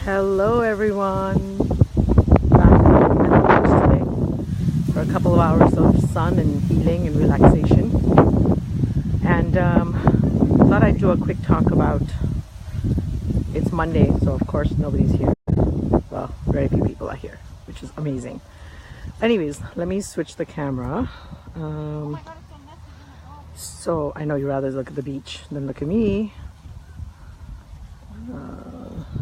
Hello everyone, back home in the house today for a couple of hours of sun and healing and relaxation, and thought I'd do a quick talk about, it's Monday, so of course nobody's here. Well, very few people are here, which is amazing. Anyways, let me switch the camera. So I know you rather look at the beach than look at me.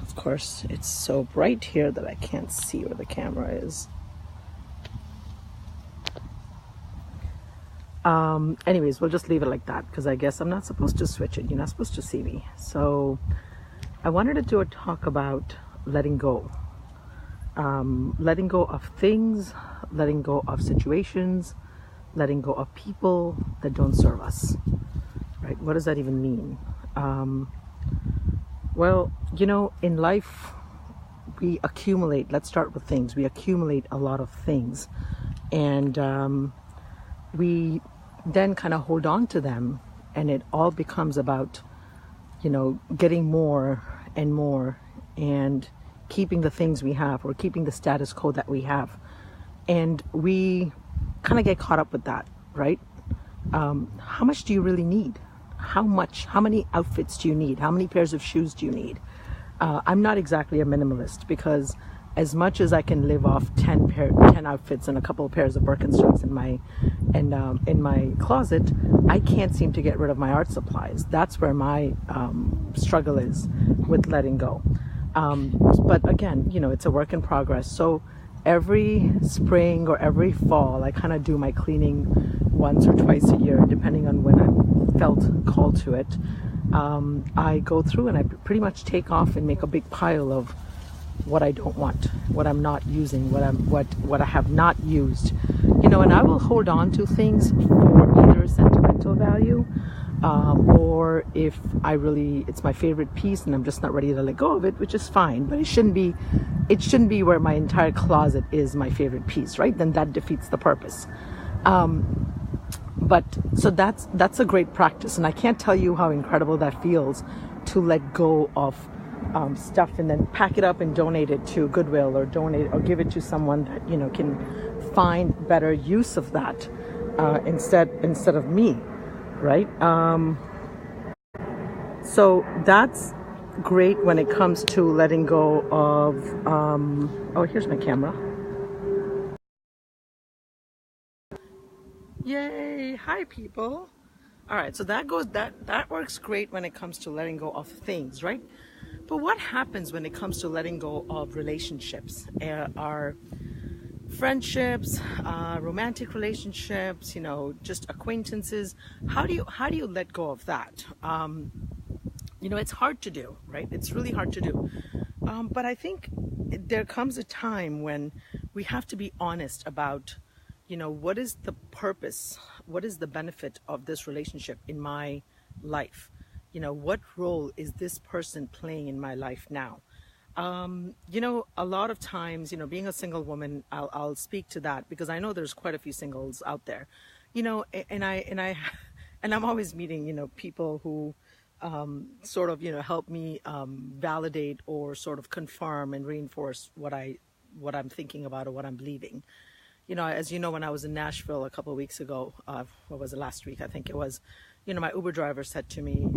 Of course, it's so bright here that I can't see where the camera is. Anyways, we'll just leave it like that because I guess I'm not supposed to switch it. You're not supposed to see me. So I wanted to do a talk about letting go. Letting go of things, letting go of situations, letting go of people that don't serve us. Right? What does that even mean? Well, you know, in life, we accumulate, let's start with things. We accumulate a lot of things, and we then kind of hold on to them, and it all becomes about, you know, getting more and more and keeping the things we have or keeping the status quo that we have. And we kind of get caught up with that, right? How much do you really need? How many outfits do you need? How many pairs of shoes do you need? I'm not exactly a minimalist, because as much as I can live off 10 outfits and a couple of pairs of Birkenstocks in my closet, I can't seem to get rid of my art supplies. That's where my struggle is with letting go. But again, you know, it's a work in progress. So every spring or every fall, I kind of do my cleaning once or twice a year, depending on when I felt called to it. I go through and I pretty much take off and make a big pile of what I don't want, what I'm not using, what I have not used, you know. And I will hold on to things for either sentimental value, or if it's my favorite piece and I'm just not ready to let go of it, which is fine. But it shouldn't be where my entire closet is my favorite piece, right? Then that defeats the purpose. But so that's a great practice, and I can't tell you how incredible that feels to let go of stuff and then pack it up and donate it to Goodwill, or give it to someone that, you know, can find better use of that instead of me, right? So that's great when it comes to letting go of. Oh, here's my camera. Yay! Hi, people. All right, so that works great when it comes to letting go of things, right? But what happens when it comes to letting go of relationships, our friendships, romantic relationships, you know, just acquaintances? How do you let go of that? You know, it's hard to do, right? It's really hard to do. But I think there comes a time when we have to be honest about, you know, what is the purpose? What is the benefit of this relationship in my life? You know, what role is this person playing in my life now? You know, a lot of times, you know, being a single woman, I'll speak to that because I know there's quite a few singles out there, you know, and I'm always meeting, you know, people who sort of, you know, help me validate or sort of confirm and reinforce what I'm thinking about or what I'm believing. You know, as you know, when I was in Nashville a couple of weeks ago, what was it, last week, I think it was, you know, my Uber driver said to me,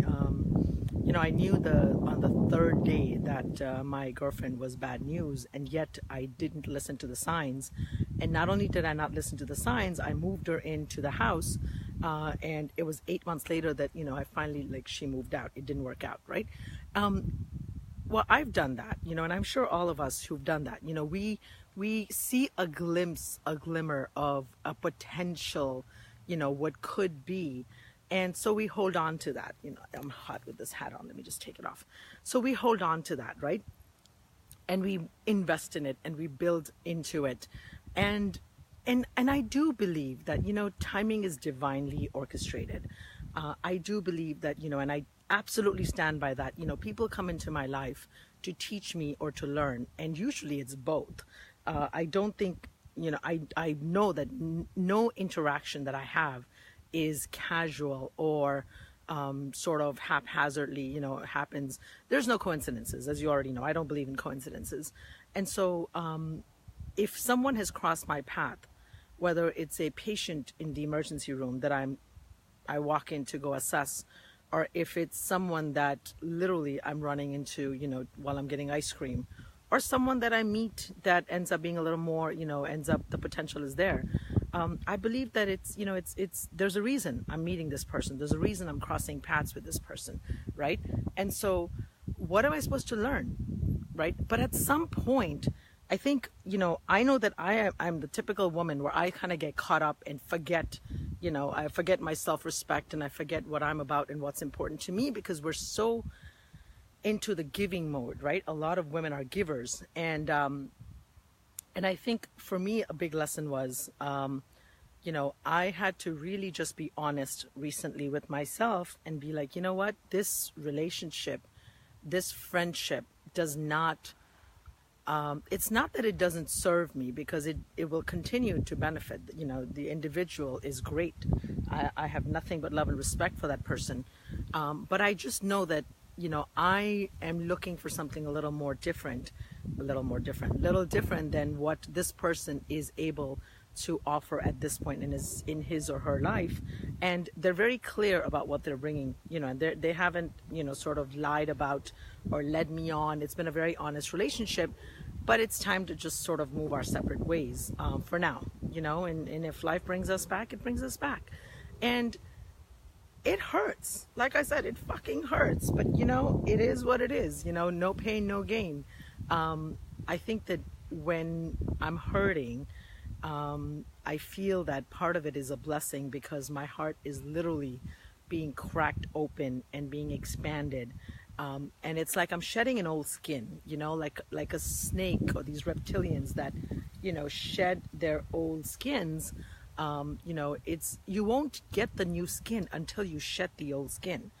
you know, I knew on the third day that my girlfriend was bad news, and yet I didn't listen to the signs. And not only did I not listen to the signs, I moved her into the house, and it was 8 months later that, you know, I finally, like, she moved out. It didn't work out, right? Well, I've done that, you know, and I'm sure all of us who've done that, you know, we see a glimmer of a potential, you know, what could be. And so we hold on to that. You know, I'm hot with this hat on. Let me just take it off. So we hold on to that, right? And we invest in it and we build into it. And I do believe that, you know, timing is divinely orchestrated. I do believe that, you know, and I absolutely stand by that. You know, people come into my life to teach me or to learn, and usually it's both. I don't think, you know, I know that no interaction that I have is casual or sort of haphazardly, happens. There's no coincidences, as you already know. I don't believe in coincidences. And so if someone has crossed my path, whether it's a patient in the emergency room that I walk in to go assess, or if it's someone that literally I'm running into, while I'm getting ice cream, or someone that I meet that ends up being a little more, the potential is there. I believe that there's a reason I'm meeting this person. There's a reason I'm crossing paths with this person, right? And so what am I supposed to learn, right? But at some point, I think, I know that I'm the typical woman where I kind of get caught up and forget, I forget my self-respect, and I forget what I'm about and what's important to me, because we're so into the giving mode, right? A lot of women are givers. And I think for me, a big lesson was, I had to really just be honest recently with myself and be like, you know what, this relationship, this friendship does not, it's not that it doesn't serve me, because it will continue to benefit. The individual is great. I have nothing but love and respect for that person. But I just know that, I am looking for something a little different than what this person is able to offer at this point in his or her life. And they're very clear about what they're bringing, and they haven't, sort of lied about or led me on. It's been a very honest relationship, but it's time to just sort of move our separate ways for now, and if life brings us back, it brings us back. And it hurts. Like I said, it fucking hurts, but it is what it is, no pain, no gain. I think that when I'm hurting, I feel that part of it is a blessing, because my heart is literally being cracked open and being expanded. And it's like I'm shedding an old skin, like a snake, or these reptilians that, shed their old skins. You won't get the new skin until you shed the old skin.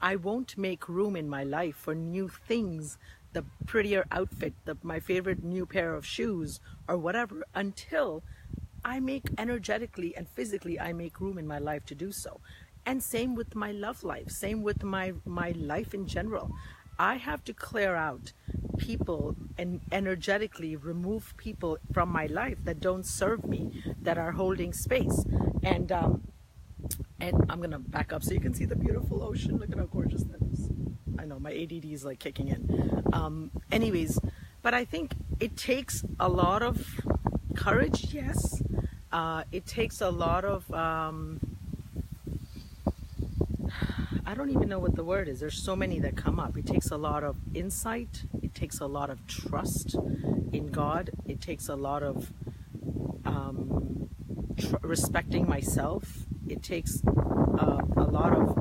I won't make room in my life for new things, the prettier outfit, my favorite new pair of shoes or whatever, until I make energetically and physically, I make room in my life to do so. And same with my love life, same with my life in general. I have to clear out people and energetically remove people from my life that don't serve me, that are holding space. And I'm gonna back up so you can see the beautiful ocean. Look at how gorgeous that is. I know my ADD is like kicking in. Anyways, but I think it takes a lot of courage, yes. It takes a lot of, I don't even know what the word is. There's so many that come up. It takes a lot of insight. It takes a lot of trust in God. It takes a lot of respecting myself. It takes a lot of,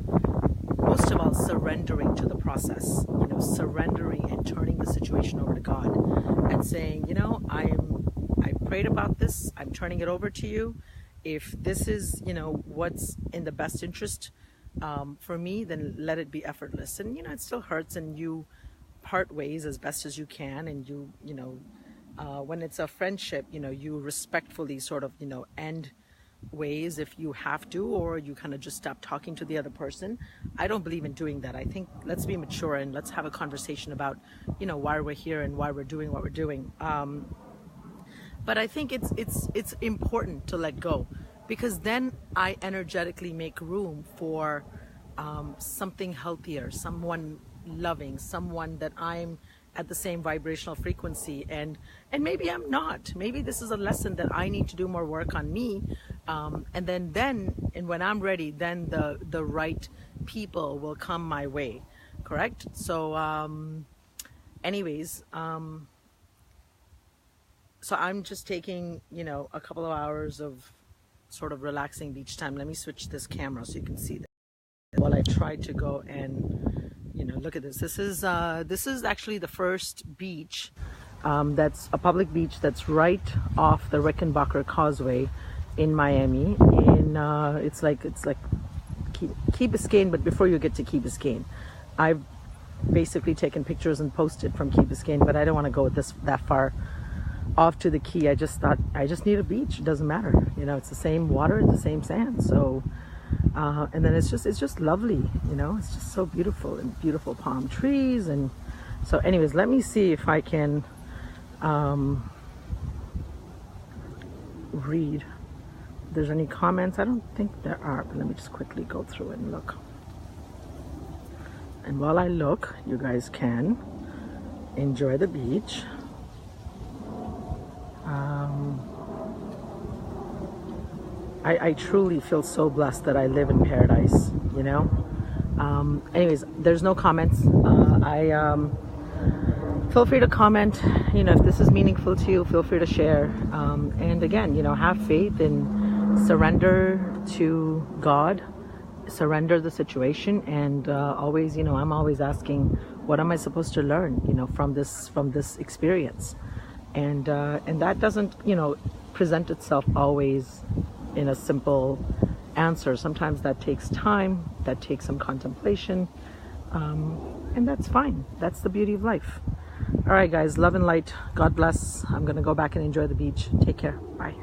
most of all, surrendering to the process. Surrendering and turning the situation over to God and saying, I prayed about this. I'm turning it over to you. If this is, what's in the best interest for me, then let it be effortless. And it still hurts, and you part ways as best as you can, and when it's a friendship, you respectfully sort of end ways if you have to, or you kind of just stop talking to the other person. I don't believe in doing that. I think let's be mature and let's have a conversation about why we're here and why we're doing what we're doing. But I think it's important to let go, because then I energetically make room for something healthier, someone loving, someone that I'm at the same vibrational frequency, and maybe I'm not. Maybe this is a lesson that I need to do more work on me, and then when I'm ready, then the right people will come my way, correct? So anyways, so I'm just taking a couple of hours of sort of relaxing beach time. Let me switch this camera so you can see that while I try to go and look at this. This is actually the first beach that's a public beach that's right off the Rickenbacker Causeway in Miami. It's like Key Biscayne, but before you get to Key Biscayne, I've basically taken pictures and posted from Key Biscayne, but I don't want to go that far off to the key. I just thought I just need a beach. It doesn't matter, it's the same water, the same sand. So And then it's just lovely, you know, it's just so beautiful, and beautiful palm trees. And so anyways, let me see if I can read if there's any comments. I don't think there are, but let me just quickly go through and look. And while I look, you guys can enjoy the beach. I truly feel so blessed that I live in paradise, you know. Anyways, there's no comments. Feel free to comment, you know, if this is meaningful to you. Feel free to share, and again, you know, have faith and surrender to God, surrender the situation, and always, you know, I'm always asking, what am I supposed to learn, you know, from this experience? And that doesn't, you know, present itself always in a simple answer. Sometimes that takes time, that takes some contemplation, and that's fine. That's the beauty of life. All right, guys, love and light. God bless. I'm gonna go back and enjoy the beach. Take care. Bye.